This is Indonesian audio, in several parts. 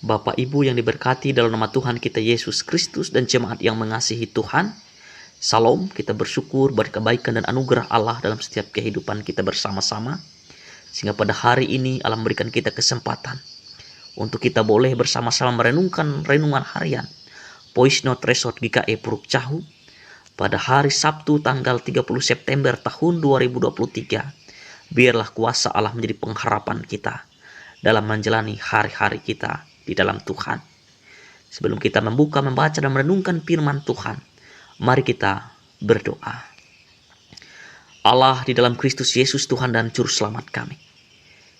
Bapak Ibu yang diberkati dalam nama Tuhan kita Yesus Kristus dan jemaat yang mengasihi Tuhan. Salam, kita bersyukur buat kebaikan dan anugerah Allah dalam setiap kehidupan kita bersama-sama. Sehingga pada hari ini Allah memberikan kita kesempatan untuk kita boleh bersama-sama merenungkan renungan harian Voice Note Resort GKE Puruk Cahu pada hari Sabtu tanggal 30 September tahun 2023. Biarlah kuasa Allah menjadi pengharapan kita dalam menjalani hari-hari kita di dalam Tuhan. Sebelum kita membuka, membaca, dan merenungkan firman Tuhan, mari kita berdoa. Allah di dalam Kristus Yesus Tuhan dan Juru Selamat kami.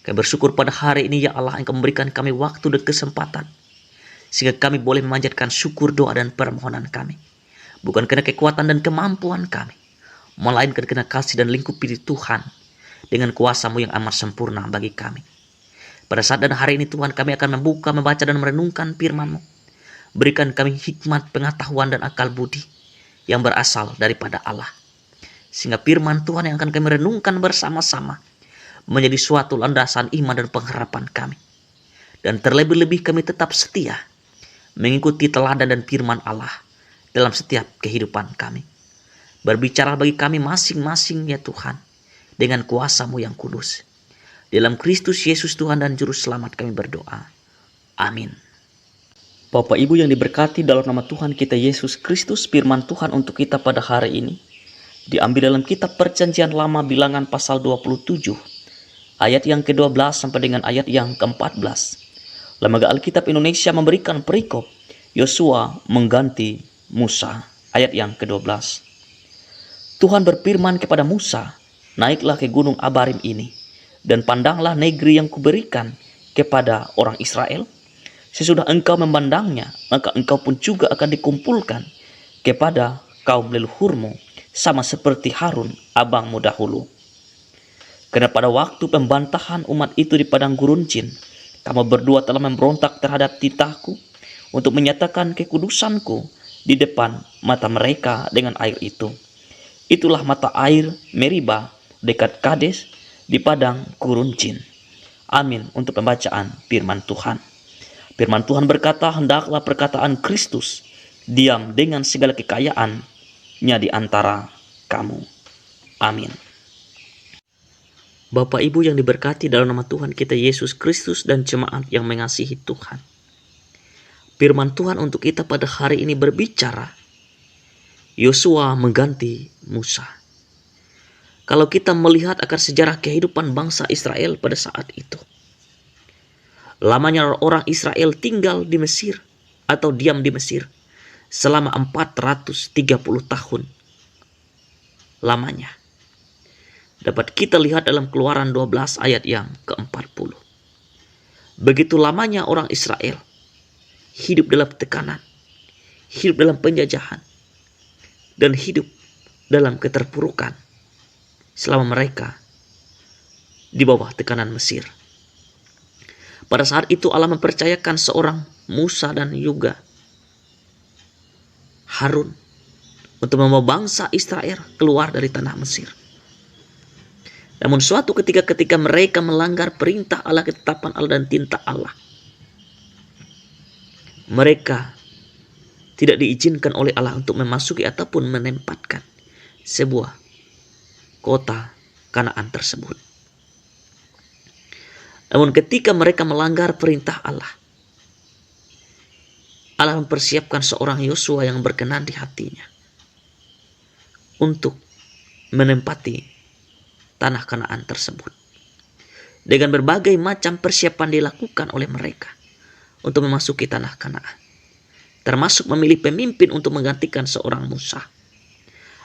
Kami bersyukur pada hari ini ya Allah Engkau memberikan kami waktu dan kesempatan. Sehingga kami boleh memanjatkan syukur, doa, dan permohonan kami. Bukan karena kekuatan dan kemampuan kami, melainkan karena kasih dan lingkup diri Tuhan dengan kuasa-Mu yang amat sempurna bagi kami. Pada saat dan hari ini Tuhan, kami akan membuka, membaca, dan merenungkan firman-Mu. Berikan kami hikmat, pengetahuan, dan akal budi yang berasal daripada Allah. Sehingga firman Tuhan yang akan kami renungkan bersama-sama menjadi suatu landasan iman dan pengharapan kami. Dan terlebih-lebih kami tetap setia mengikuti teladan dan firman Allah dalam setiap kehidupan kami. Berbicara bagi kami masing-masing ya Tuhan, dengan kuasa-Mu yang kudus. Dalam Kristus Yesus Tuhan dan Juru Selamat kami berdoa. Amin. Bapak Ibu yang diberkati dalam nama Tuhan kita Yesus Kristus, firman Tuhan untuk kita pada hari ini diambil dalam kitab Perjanjian Lama Bilangan pasal 27 ayat yang ke-12 sampai dengan ayat yang ke-14. Lembaga Alkitab Indonesia memberikan perikop Yosua mengganti Musa ayat yang ke-12. Tuhan berfirman kepada Musa, naiklah ke gunung Abarim ini dan pandanglah negeri yang kuberikan kepada orang Israel. Sesudah engkau memandangnya, maka engkau pun juga akan dikumpulkan kepada kaum leluhurmu, sama seperti Harun abangmu dahulu. Karena pada waktu pembantahan umat itu di padang gurun Cin, kamu berdua telah memberontak terhadap titahku untuk menyatakan kekudusanku di depan mata mereka dengan air itu. Itulah mata air Meriba dekat Kades di padang gurun Cin. Amin untuk pembacaan firman Tuhan. Firman Tuhan berkata, hendaklah perkataan Kristus diam dengan segala kekayaannya di antara kamu. Amin. Bapak Ibu yang diberkati dalam nama Tuhan kita Yesus Kristus dan jemaat yang mengasihi Tuhan. Firman Tuhan untuk kita pada hari ini berbicara, Yosua mengganti Musa. Kalau kita melihat akan sejarah kehidupan bangsa Israel pada saat itu, lamanya orang Israel tinggal di Mesir atau diam di Mesir selama 430 tahun lamanya. Dapat kita lihat dalam Keluaran 12 ayat yang ke-40. Begitu lamanya orang Israel hidup dalam tekanan, hidup dalam penjajahan, dan hidup dalam keterpurukan selama mereka di bawah tekanan Mesir. Pada saat itu Allah mempercayakan seorang Musa dan juga Harun untuk membawa bangsa Israel keluar dari tanah Mesir. Namun suatu ketika mereka melanggar perintah Allah, ketetapan Allah, dan tinta Allah, mereka tidak diizinkan oleh Allah untuk memasuki ataupun menempatkan sebuah kota Kanaan tersebut. Namun ketika mereka melanggar perintah Allah, Allah mempersiapkan seorang Yosua yang berkenan di hatinya untuk menempati tanah Kanaan tersebut. Dengan berbagai macam persiapan dilakukan oleh mereka untuk memasuki tanah Kanaan, termasuk memilih pemimpin untuk menggantikan seorang Musa.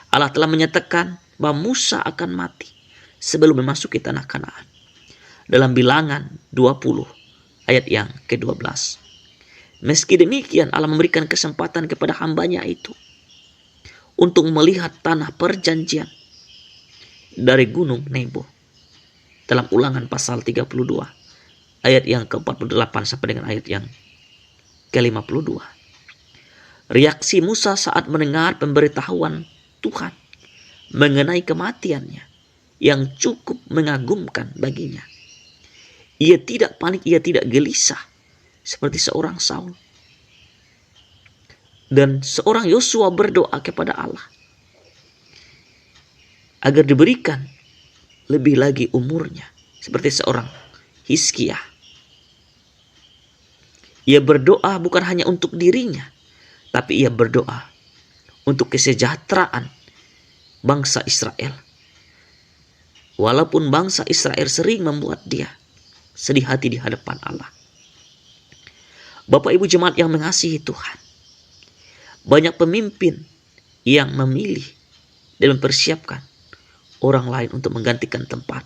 Allah telah menyatakan bahwa Musa akan mati sebelum memasuki tanah Kanaan. Dalam Bilangan 20 ayat yang ke-12. Meski demikian Allah memberikan kesempatan kepada hambanya itu untuk melihat tanah perjanjian dari gunung Nebo. Dalam Ulangan pasal 32 ayat yang ke-48 sampai dengan ayat yang ke-52. Reaksi Musa saat mendengar pemberitahuan Tuhan mengenai kematiannya yang cukup mengagumkan baginya. Ia tidak panik, ia tidak gelisah, seperti seorang Saul. Dan seorang Yosua berdoa kepada Allah agar diberikan lebih lagi umurnya, seperti seorang Hizkia. Ia berdoa bukan hanya untuk dirinya, tapi ia berdoa untuk kesejahteraan bangsa Israel. Walaupun bangsa Israel sering membuat dia sedih hati di hadapan Allah. Bapak Ibu jemaat yang mengasihi Tuhan, banyak pemimpin yang memilih dan mempersiapkan orang lain untuk menggantikan tempat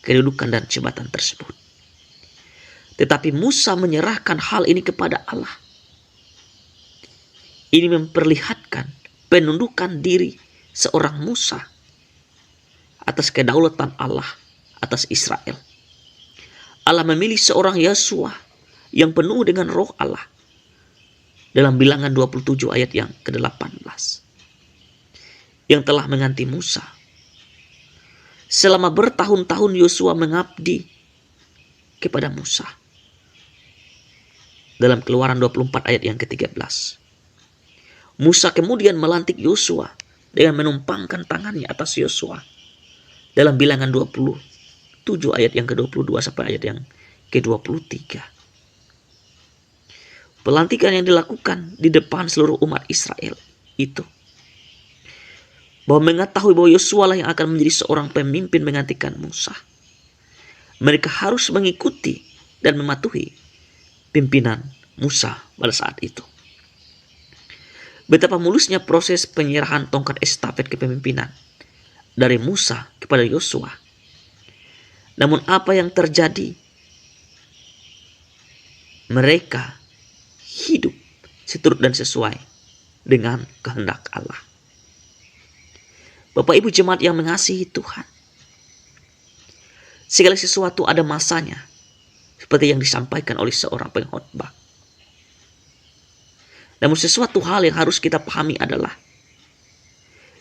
kedudukan dan jabatan tersebut. Tetapi Musa menyerahkan hal ini kepada Allah. Ini memperlihatkan penundukan diri seorang Musa atas kedaulatan Allah atas Israel. Allah memilih seorang Yosua yang penuh dengan roh Allah. Dalam Bilangan 27 ayat yang ke-18. Yang telah mengganti Musa. Selama bertahun-tahun Yosua mengabdi kepada Musa. Dalam Keluaran 24 ayat yang ke-13. Musa kemudian melantik Yosua dengan menumpangkan tangannya atas Yosua. Dalam Bilangan 27 ayat yang ke-22 sampai ayat yang ke-23. Pelantikan yang dilakukan di depan seluruh umat Israel itu, bahwa mengetahui bahwa Yosua lah yang akan menjadi seorang pemimpin menggantikan Musa. Mereka harus mengikuti dan mematuhi pimpinan Musa pada saat itu. Betapa mulusnya proses penyerahan tongkat estafet kepemimpinan dari Musa kepada Yosua. Namun apa yang terjadi? Mereka hidup seturut dan sesuai dengan kehendak Allah. Bapak Ibu jemaat yang mengasihi Tuhan, segala sesuatu ada masanya, seperti yang disampaikan oleh seorang pengkhotbah. Namun sesuatu hal yang harus kita pahami adalah,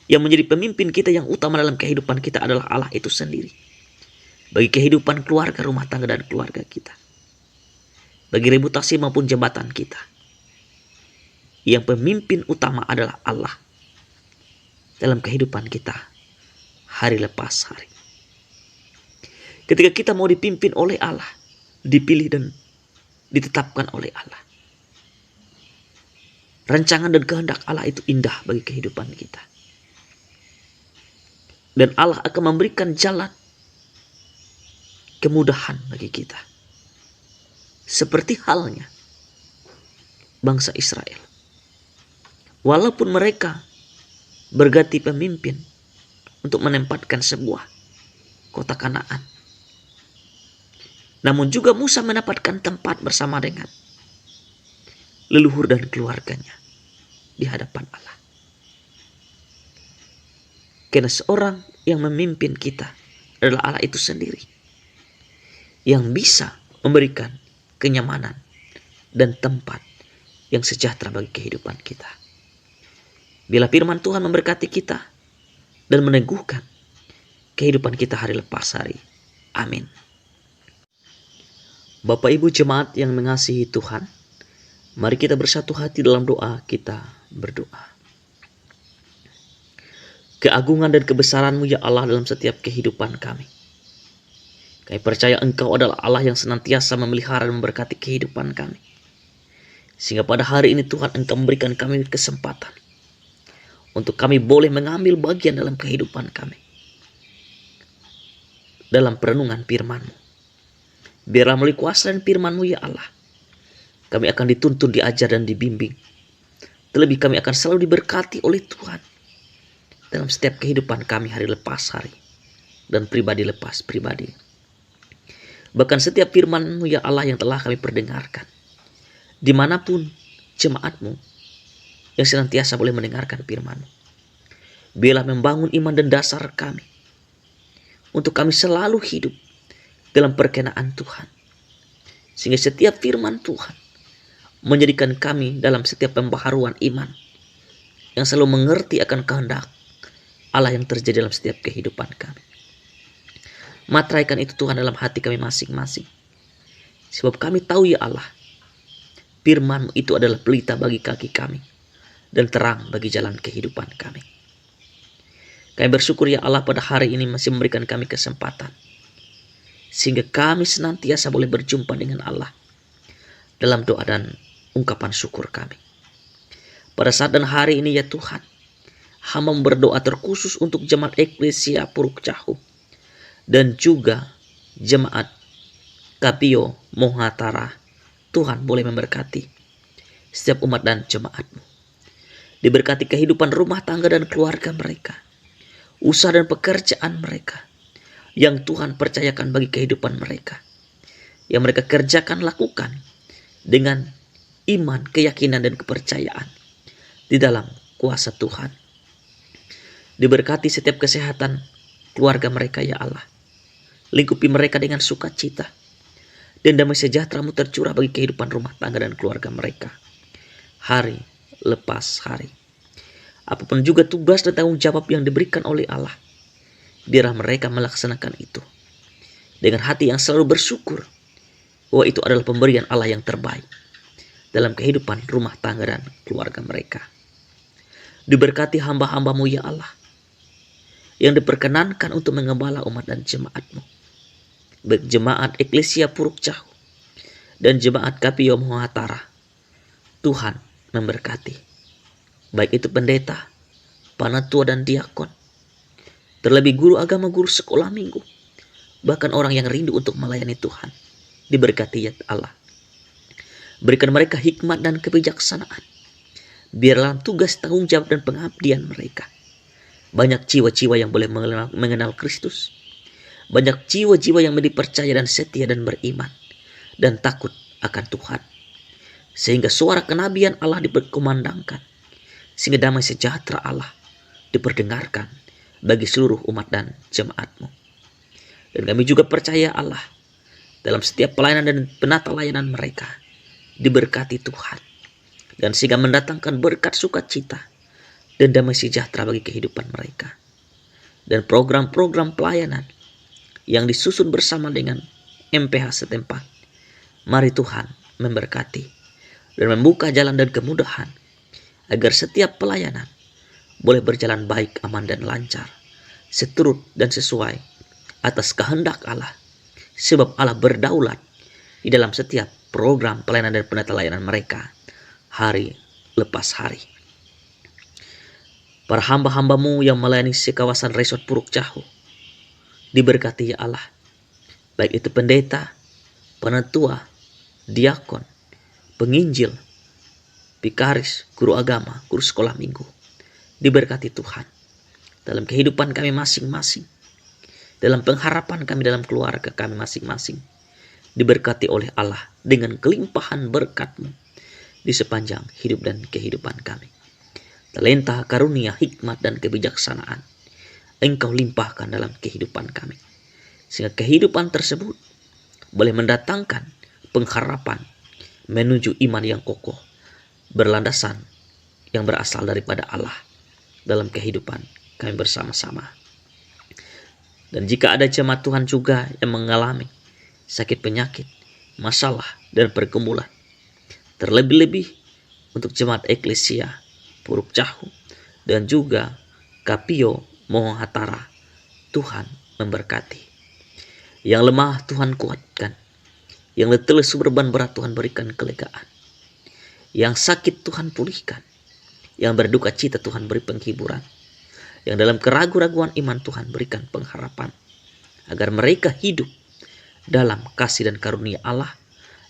yang menjadi pemimpin kita yang utama dalam kehidupan kita adalah Allah itu sendiri. Bagi kehidupan keluarga, rumah tangga, dan keluarga kita. Bagi reputasi maupun jabatan kita. Yang pemimpin utama adalah Allah. Dalam kehidupan kita. Hari lepas hari. Ketika kita mau dipimpin oleh Allah. Dipilih dan ditetapkan oleh Allah. Rancangan dan kehendak Allah itu indah bagi kehidupan kita. Dan Allah akan memberikan jalan kemudahan bagi kita. Seperti halnya bangsa Israel. Walaupun mereka berganti pemimpin untuk menempatkan sebuah kota Kanaan. Namun juga Musa mendapatkan tempat bersama dengan leluhur dan keluarganya di hadapan Allah. Karena seorang yang memimpin kita adalah Allah itu sendiri. Yang bisa memberikan kenyamanan dan tempat yang sejahtera bagi kehidupan kita. Bila firman Tuhan memberkati kita dan meneguhkan kehidupan kita hari lepas hari. Amin. Bapak Ibu jemaat yang mengasihi Tuhan, mari kita bersatu hati dalam doa kita berdoa. Keagungan dan kebesaran-Mu ya Allah dalam setiap kehidupan kami. Kami percaya Engkau adalah Allah yang senantiasa memelihara dan memberkati kehidupan kami. Sehingga pada hari ini Tuhan Engkau memberikan kami kesempatan untuk kami boleh mengambil bagian dalam kehidupan kami. Dalam perenungan firman-Mu. Biarlah melalui kuasa dan firman-Mu ya Allah, kami akan dituntun, diajar, dan dibimbing. Terlebih kami akan selalu diberkati oleh Tuhan dalam setiap kehidupan kami hari lepas hari dan pribadi lepas pribadi. Bahkan setiap firman-Mu ya Allah yang telah kami perdengarkan, dimanapun jemaat-Mu yang senantiasa boleh mendengarkan firman-Mu, biarlah membangun iman dan dasar kami untuk kami selalu hidup dalam perkenaan Tuhan. Sehingga setiap firman Tuhan menjadikan kami dalam setiap pembaharuan iman yang selalu mengerti akan kehendak Allah yang terjadi dalam setiap kehidupan kami. Materaikan itu Tuhan dalam hati kami masing-masing. Sebab kami tahu ya Allah, Firman-Mu itu adalah pelita bagi kaki kami dan terang bagi jalan kehidupan kami. Kami bersyukur ya Allah pada hari ini masih memberikan kami kesempatan, sehingga kami senantiasa boleh berjumpa dengan Allah dalam doa dan ungkapan syukur kami. Pada saat dan hari ini ya Tuhan, hamba berdoa terkhusus untuk jemaat Eklesia Puruk Cahu dan juga jemaat Kapio Mohatara. Tuhan boleh memberkati setiap umat dan jemaat-Mu. Diberkati kehidupan rumah tangga dan keluarga mereka, usaha dan pekerjaan mereka yang Tuhan percayakan bagi kehidupan mereka, yang mereka kerjakan lakukan dengan iman, keyakinan, dan kepercayaan di dalam kuasa Tuhan. Diberkati setiap kesehatan keluarga mereka ya Allah. Lingkupi mereka dengan sukacita, dan damai sejahtera-Mu tercurah bagi kehidupan rumah tangga dan keluarga mereka hari lepas hari. Apapun juga tugas dan tanggung jawab yang diberikan oleh Allah, biarlah mereka melaksanakan itu dengan hati yang selalu bersyukur bahwa itu adalah pemberian Allah yang terbaik dalam kehidupan rumah tangga dan keluarga mereka. Diberkati hamba-hamba-Mu ya Allah, yang diperkenankan untuk mengembala umat dan jemaat-Mu, baik jemaat Eklesia Puruk Cahu dan jemaat Kapio Mohatara. Tuhan memberkati, baik itu pendeta, panatua dan diakon, terlebih guru agama, guru sekolah minggu, bahkan orang yang rindu untuk melayani Tuhan. Diberkati ya Allah. Berikan mereka hikmat dan kebijaksanaan, biarlah tugas, tanggung jawab, dan pengabdian mereka banyak jiwa-jiwa yang boleh mengenal Kristus, banyak jiwa-jiwa yang dipercaya dan setia dan beriman dan takut akan Tuhan, sehingga suara kenabian Allah diperkumandangkan, sehingga damai sejahtera Allah diperdengarkan bagi seluruh umat dan jemaat-Mu. Dan kami juga percaya Allah, dalam setiap pelayanan dan penata layanan mereka diberkati Tuhan, dan sehingga mendatangkan berkat sukacita dan damai sejahtera bagi kehidupan mereka. Dan program-program pelayanan yang disusun bersama dengan MPH setempat, mari Tuhan memberkati dan membuka jalan dan kemudahan agar setiap pelayanan boleh berjalan baik, aman, dan lancar, seturut dan sesuai atas kehendak Allah, sebab Allah berdaulat di dalam setiap program pelayanan dan penata layanan mereka hari lepas hari. Para hamba-hamba-Mu yang melayani sekawasan resort Puruk Cahu, diberkati ya Allah, baik itu pendeta, penatua, diakon, penginjil, vikaris, guru agama, guru sekolah minggu. Diberkati Tuhan dalam kehidupan kami masing-masing, dalam pengharapan kami, dalam keluarga kami masing-masing. Diberkati oleh Allah dengan kelimpahan berkat-Mu di sepanjang hidup dan kehidupan kami. Talenta, karunia, hikmat, dan kebijaksanaan Engkau limpahkan dalam kehidupan kami, sehingga kehidupan tersebut boleh mendatangkan pengharapan menuju iman yang kokoh, berlandasan yang berasal daripada Allah dalam kehidupan kami bersama-sama. Dan jika ada jemaat Tuhan juga yang mengalami sakit penyakit, masalah, dan pergumulan, terlebih-lebih untuk jemaat Eklesia Puruk Cahu dan juga Kapio Mohatara, Tuhan memberkati. Yang lemah Tuhan kuatkan, yang letih lesu beban berat Tuhan berikan kelegaan, yang sakit Tuhan pulihkan, yang berduka cita Tuhan beri penghiburan, yang dalam keraguan-raguan iman Tuhan berikan pengharapan, agar mereka hidup dalam kasih dan karunia Allah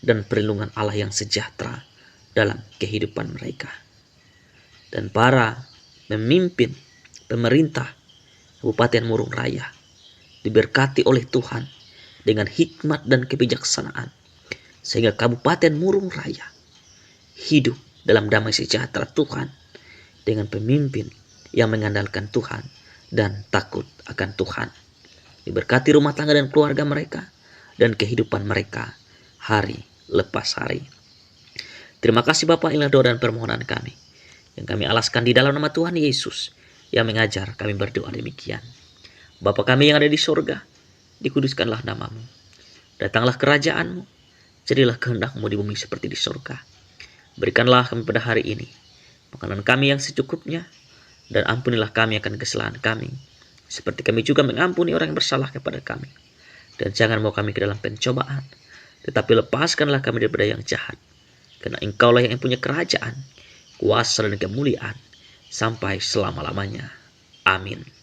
dan perlindungan Allah yang sejahtera dalam kehidupan mereka. Dan para pemimpin pemerintah Kabupaten Murung Raya diberkati oleh Tuhan dengan hikmat dan kebijaksanaan, sehingga Kabupaten Murung Raya hidup dalam damai sejahtera Tuhan dengan pemimpin yang mengandalkan Tuhan dan takut akan Tuhan. Diberkati rumah tangga dan keluarga mereka dan kehidupan mereka hari lepas hari. Terima kasih Bapak, inilah doa dan permohonan kami yang kami alaskan di dalam nama Tuhan Yesus yang mengajar kami berdoa demikian. Bapa kami yang ada di sorga, dikuduskanlah nama-Mu. Datanglah kerajaan-Mu, jadilah kehendak-Mu di bumi seperti di sorga. Berikanlah kami pada hari ini makanan kami yang secukupnya, dan ampunilah kami akan kesalahan kami, seperti kami juga mengampuni orang yang bersalah kepada kami. Dan jangan bawa kami ke dalam pencobaan, tetapi lepaskanlah kami daripada yang jahat. Karena Engkaulah yang punya kerajaan, kuasa dan kemuliaan, sampai selama-lamanya. Amin.